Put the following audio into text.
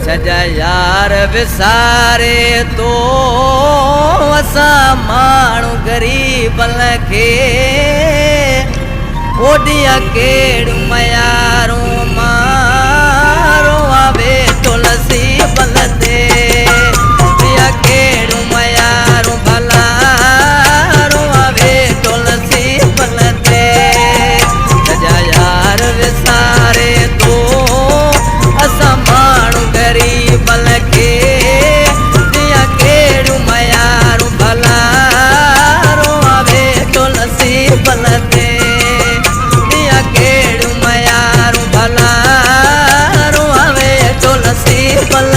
सजा यार विसारे तो असा माण्हू गरीब लखे ओडिया केड़ मयारो मारो आवे तुलसी बलते दिया केड़ मयारो भलारो आवे तुलसी बलते सजा यार विसारे तो असा माण्हू गरीब लखे दिया केड़ मयारो भलारो आवे तुलसी बलते केड़ मयारू भलारू आवे तुलसी बल